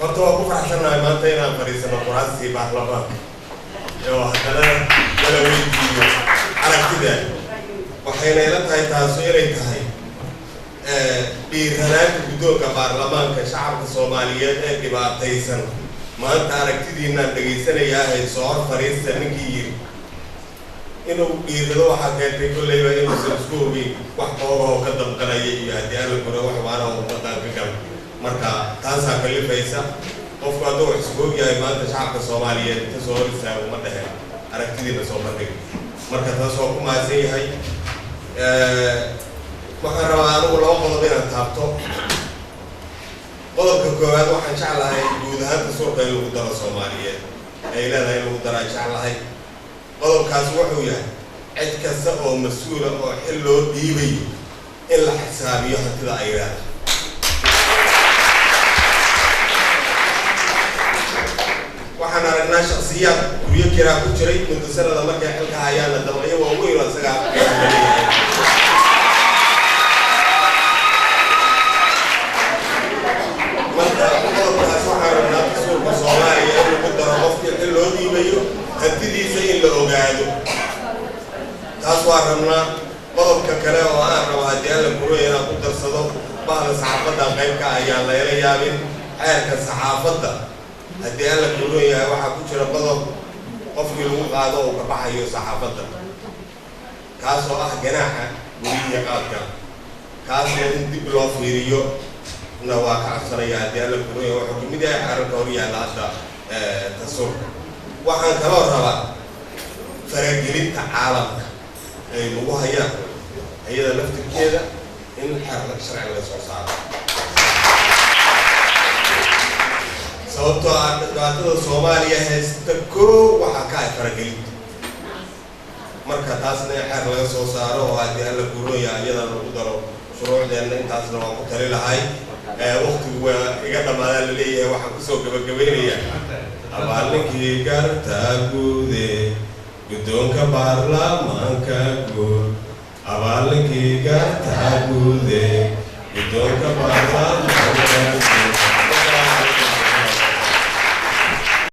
horta waa ku faraxsanahay maanta inaan fariisano quraastii baarlamaanka oo haddana wala weydiiyo aragtida waxayna ila tahay taasu inay tahay dhiiranaanta guddoonka baarlamaanka shacabka Soomaaliyeed ee dhibaataysan maanta aragtidiina dhageysanayaa ay soo hor fariista ninkii yiri inuu dhiirado waxa keentay kullayba inuu iskuubi wax oo ka damqanaya iyo haddii aan la koro wax waana oo wadan ka gal marka taasa kalifaysa qofku hadduu iskuubi yahay maanta shacabka Soomaaliyeed ka soo hor istaago ma dhahe aragtidiina soo bandhig marka taas oo ku maasan yahay waxaan rabaa anigu laba qodob inaan taabto qodobka koowaad waxaan jeclahay guud ahaan dastuurka in lagu daro Soomaaliyeed ay leedahay in lagu daro jeclahay qodobkaas wuxuu yahay cid kasta oo mas'uul ah oo xil loo dhiibay in la xisaabiyo hantida ay leedahay waxaan aragnaa shakhsiyaad guryo kiraa ku jiray muddo sanada markay xilka hayaan dabaqyo waaweyn oo isaga هتدي زي اللي أوجاده تاسوا رمنا قلب ككلام وأنا روادي أنا بقول أنا قدر صدق بعض الصحافة غير كأيام لا يريابين حياة الصحافة هدي أنا بقول يا واحد كشر قلب قفل الوقت هذا وكبحي الصحافة كاسوا جناحه وليه قاطع كاسوا عندي بلوفيريو نواقع سريع هدي أنا بقول يا واحد كمية عرب كوريا لا تصور waxaan kaloo rabaa faragelinta caalamka ay lagu hayaan ayada laftirkeeda in xarla sharci la soo saaro sababtoo ah dhibaatada Soomaaliya haysta koo waxa ka faragelinta marka taasna xar laga soo saaro oo haddii alla guurooya ayada lagu daro shuruucdeena intaasna waa ku tali lahay waqtigu waa iga dhamaadaan la leeyahay waxaan ku soo gabagabeynayaa abaalninkii gartaa guude guddoonka baarlamaanka guud abaalninkii gartaa guude guddoonka baarlamaanka